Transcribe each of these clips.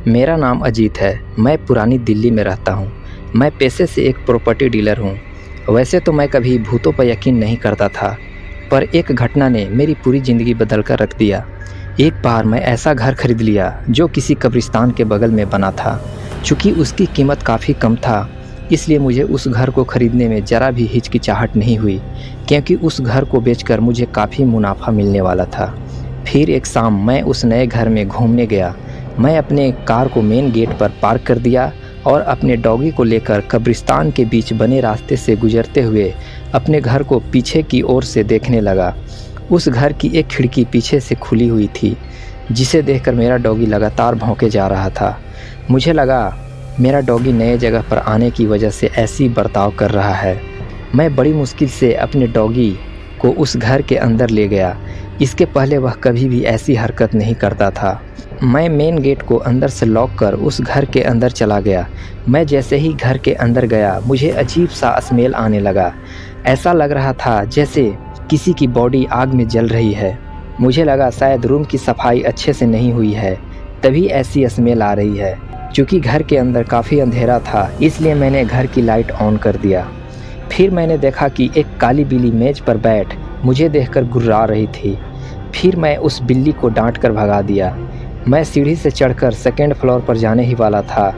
मेरा नाम अजीत है। मैं पुरानी दिल्ली में रहता हूँ। मैं पेशे से एक प्रॉपर्टी डीलर हूँ। वैसे तो मैं कभी भूतों पर यकीन नहीं करता था, पर एक घटना ने मेरी पूरी ज़िंदगी बदल कर रख दिया। एक बार मैं ऐसा घर खरीद लिया जो किसी कब्रिस्तान के बगल में बना था। चूँकि उसकी कीमत काफ़ी कम था, इसलिए मुझे उस घर को खरीदने में ज़रा भी हिचकिचाहट नहीं हुई, क्योंकि उस घर को बेचकर मुझे काफ़ी मुनाफा मिलने वाला था। फिर एक शाम मैं उस नए घर में घूमने गया। मैं अपने कार को मेन गेट पर पार्क कर दिया और अपने डॉगी को लेकर कब्रिस्तान के बीच बने रास्ते से गुजरते हुए अपने घर को पीछे की ओर से देखने लगा। उस घर की एक खिड़की पीछे से खुली हुई थी, जिसे देखकर मेरा डॉगी लगातार भौंके जा रहा था। मुझे लगा मेरा डॉगी नए जगह पर आने की वजह से ऐसी बर्ताव कर रहा है। मैं बड़ी मुश्किल से अपने डॉगी को उस घर के अंदर ले गया। इसके पहले वह कभी भी ऐसी हरकत नहीं करता था। मैं मेन गेट को अंदर से लॉक कर उस घर के अंदर चला गया। मैं जैसे ही घर के अंदर गया, मुझे अजीब सा स्मेल आने लगा। ऐसा लग रहा था जैसे किसी की बॉडी आग में जल रही है। मुझे लगा शायद रूम की सफाई अच्छे से नहीं हुई है, तभी ऐसी स्मेल आ रही है। चूँकि घर के अंदर काफ़ी अंधेरा था, इसलिए मैंने घर की लाइट ऑन कर दिया। फिर मैंने देखा कि एक काली बिल्ली मेज पर बैठ मुझे देखकर गुर्रा रही थी। फिर मैं उस बिल्ली को डांट कर भगा दिया। मैं सीढ़ी से चढ़कर सेकंड फ्लोर पर जाने ही वाला था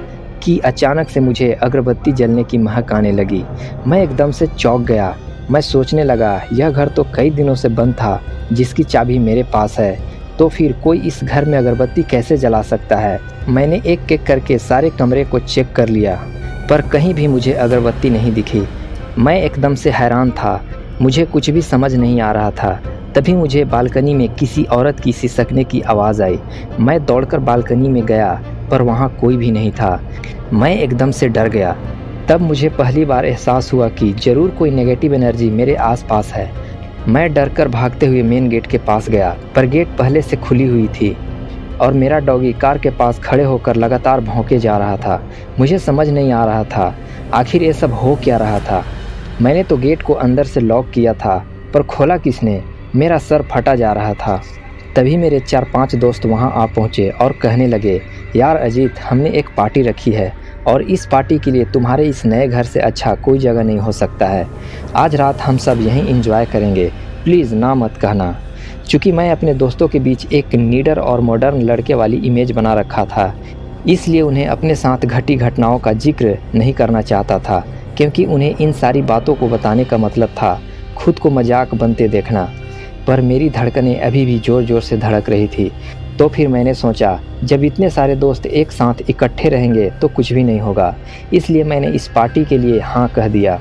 कि अचानक से मुझे अगरबत्ती जलने की महक आने लगी। मैं एकदम से चौंक गया। मैं सोचने लगा, यह घर तो कई दिनों से बंद था, जिसकी चाबी मेरे पास है, तो फिर कोई इस घर में अगरबत्ती कैसे जला सकता है। मैंने एक एक करके सारे कमरे को चेक कर लिया, पर कहीं भी मुझे अगरबत्ती नहीं दिखी। मैं एकदम से हैरान था, मुझे कुछ भी समझ नहीं आ रहा था। तभी मुझे बालकनी में किसी औरत की सिसकने की आवाज़ आई। मैं दौड़कर बालकनी में गया, पर वहाँ कोई भी नहीं था। मैं एकदम से डर गया। तब मुझे पहली बार एहसास हुआ कि ज़रूर कोई नेगेटिव एनर्जी मेरे आसपास है। मैं डरकर भागते हुए मेन गेट के पास गया, पर गेट पहले से खुली हुई थी और मेरा डॉगी कार के पास खड़े होकर लगातार भौंके जा रहा था। मुझे समझ नहीं आ रहा था आखिर ये सब हो क्या रहा था। मैंने तो गेट को अंदर से लॉक किया था, पर खोला किसने? मेरा सर फटा जा रहा था। तभी मेरे 4-5 दोस्त वहां आ पहुंचे और कहने लगे, यार अजीत, हमने एक पार्टी रखी है और इस पार्टी के लिए तुम्हारे इस नए घर से अच्छा कोई जगह नहीं हो सकता है। आज रात हम सब यहीं एंजॉय करेंगे, प्लीज़ ना मत कहना। चूँकि मैं अपने दोस्तों के बीच एक नीडर और मॉडर्न लड़के वाली इमेज बना रखा था, इसलिए उन्हें अपने साथ घटी घटनाओं का जिक्र नहीं करना चाहता था, क्योंकि उन्हें इन सारी बातों को बताने का मतलब था खुद को मजाक बनते देखना। पर मेरी धड़कनें अभी भी ज़ोर ज़ोर से धड़क रही थी। तो फिर मैंने सोचा, जब इतने सारे दोस्त एक साथ इकट्ठे रहेंगे तो कुछ भी नहीं होगा, इसलिए मैंने इस पार्टी के लिए हाँ कह दिया।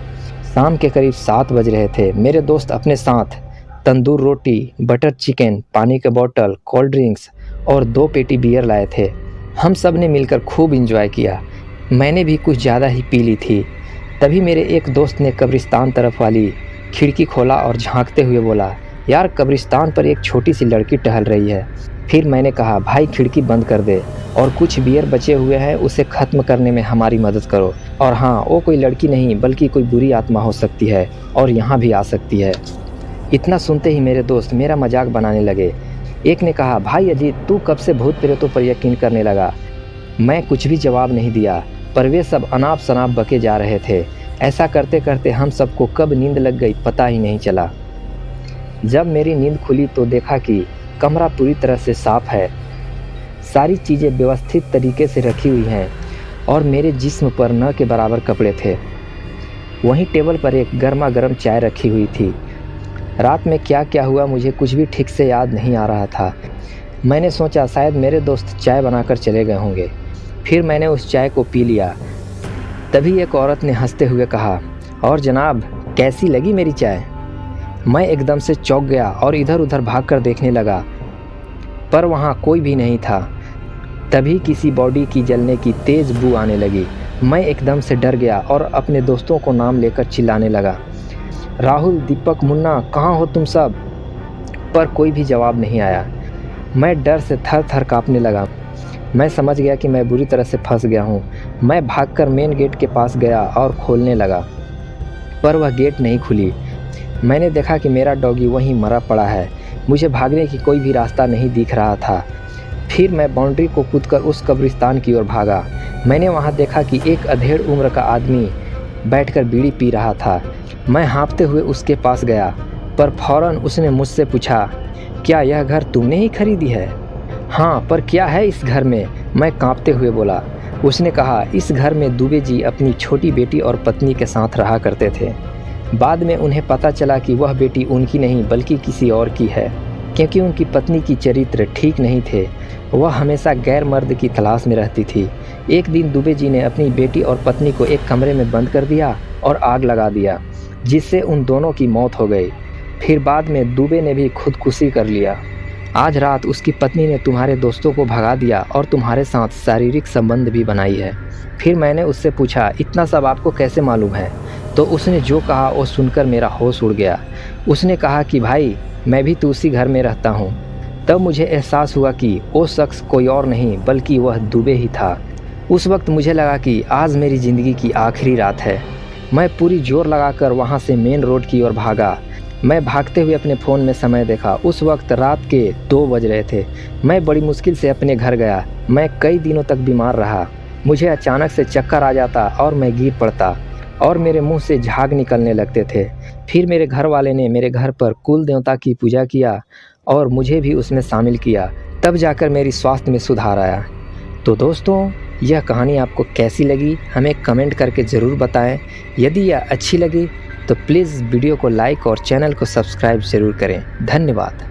शाम के करीब 7 बज रहे थे। मेरे दोस्त अपने साथ तंदूर रोटी, बटर चिकन, पानी का बोतल, कोल्ड ड्रिंक्स और 2 पेटी बियर लाए थे। हम सब ने मिलकर खूब इंजॉय किया। मैंने भी कुछ ज़्यादा ही पी ली थी। तभी मेरे एक दोस्त ने कब्रिस्तान तरफ वाली खिड़की खोला और झांकते हुए बोला, यार कब्रिस्तान पर एक छोटी सी लड़की टहल रही है। फिर मैंने कहा, भाई खिड़की बंद कर दे और कुछ बियर बचे हुए हैं उसे ख़त्म करने में हमारी मदद करो। और हाँ, वो कोई लड़की नहीं बल्कि कोई बुरी आत्मा हो सकती है और यहाँ भी आ सकती है। इतना सुनते ही मेरे दोस्त मेरा मजाक बनाने लगे। एक ने कहा, भाई अजीत, तू कब से भूत प्रेतों पर यकीन करने लगा? मैं कुछ भी जवाब नहीं दिया, पर वे सब अनाप शनाप बके जा रहे थे। ऐसा करते करते हम सबको कब नींद लग गई पता ही नहीं चला। जब मेरी नींद खुली तो देखा कि कमरा पूरी तरह से साफ है, सारी चीज़ें व्यवस्थित तरीके से रखी हुई हैं और मेरे जिस्म पर न के बराबर कपड़े थे। वहीं टेबल पर एक गर्मा गर्म चाय रखी हुई थी। रात में क्या क्या हुआ मुझे कुछ भी ठीक से याद नहीं आ रहा था। मैंने सोचा शायद मेरे दोस्त चाय बनाकर चले गए होंगे। फिर मैंने उस चाय को पी लिया। तभी एक औरत ने हंसते हुए कहा, और जनाब, कैसी लगी मेरी चाय? मैं एकदम से चौंक गया और इधर उधर भागकर देखने लगा, पर वहाँ कोई भी नहीं था। तभी किसी बॉडी की जलने की तेज़ बू आने लगी। मैं एकदम से डर गया और अपने दोस्तों को नाम लेकर चिल्लाने लगा, राहुल, दीपक, मुन्ना, कहाँ हो तुम सब? पर कोई भी जवाब नहीं आया। मैं डर से थर थर काँपने लगा। मैं समझ गया कि मैं बुरी तरह से फंस गया हूँ। मैं भागकर मेन गेट के पास गया और खोलने लगा, पर वह गेट नहीं खुली। मैंने देखा कि मेरा डॉगी वहीं मरा पड़ा है। मुझे भागने की कोई भी रास्ता नहीं दिख रहा था। फिर मैं बाउंड्री को कूदकर उस कब्रिस्तान की ओर भागा। मैंने वहाँ देखा कि एक अधेड़ उम्र का आदमी बैठकर बीड़ी पी रहा था। मैं हाँफते हुए उसके पास गया, पर फौरन उसने मुझसे पूछा, क्या यह घर तुमने ही खरीदी है? हाँ, पर क्या है इस घर में? मैं कांपते हुए बोला। उसने कहा, इस घर में दुबे जी अपनी छोटी बेटी और पत्नी के साथ रहा करते थे। बाद में उन्हें पता चला कि वह बेटी उनकी नहीं बल्कि किसी और की है, क्योंकि उनकी पत्नी की चरित्र ठीक नहीं थे। वह हमेशा गैर मर्द की तलाश में रहती थी। एक दिन दुबे जी ने अपनी बेटी और पत्नी को एक कमरे में बंद कर दिया और आग लगा दिया, जिससे उन दोनों की मौत हो गई। फिर बाद में दुबे ने भी खुदकुशी कर लिया। आज रात उसकी पत्नी ने तुम्हारे दोस्तों को भगा दिया और तुम्हारे साथ शारीरिक संबंध भी बनाई है। फिर मैंने उससे पूछा, इतना सब आपको कैसे मालूम है? तो उसने जो कहा वो सुनकर मेरा होश उड़ गया। उसने कहा कि भाई, मैं भी तो उसी घर में रहता हूँ। तब मुझे एहसास हुआ कि वो शख्स कोई और नहीं बल्कि वह दुबे ही था। उस वक्त मुझे लगा कि आज मेरी ज़िंदगी की आखिरी रात है। मैं पूरी जोर लगाकर वहाँ से मेन रोड की ओर भागा। मैं भागते हुए अपने फ़ोन में समय देखा। उस वक्त रात के 2 बज रहे थे। मैं बड़ी मुश्किल से अपने घर गया। मैं कई दिनों तक बीमार रहा। मुझे अचानक से चक्कर आ जाता और मैं गिर पड़ता और मेरे मुंह से झाग निकलने लगते थे। फिर मेरे घर वाले ने मेरे घर पर कुल देवता की पूजा किया और मुझे भी उसमें शामिल किया। तब जाकर मेरी स्वास्थ्य में सुधार आया। तो दोस्तों, यह कहानी आपको कैसी लगी हमें कमेंट करके ज़रूर बताएं। यदि यह अच्छी लगी तो प्लीज़ वीडियो को लाइक और चैनल को सब्सक्राइब ज़रूर करें। धन्यवाद।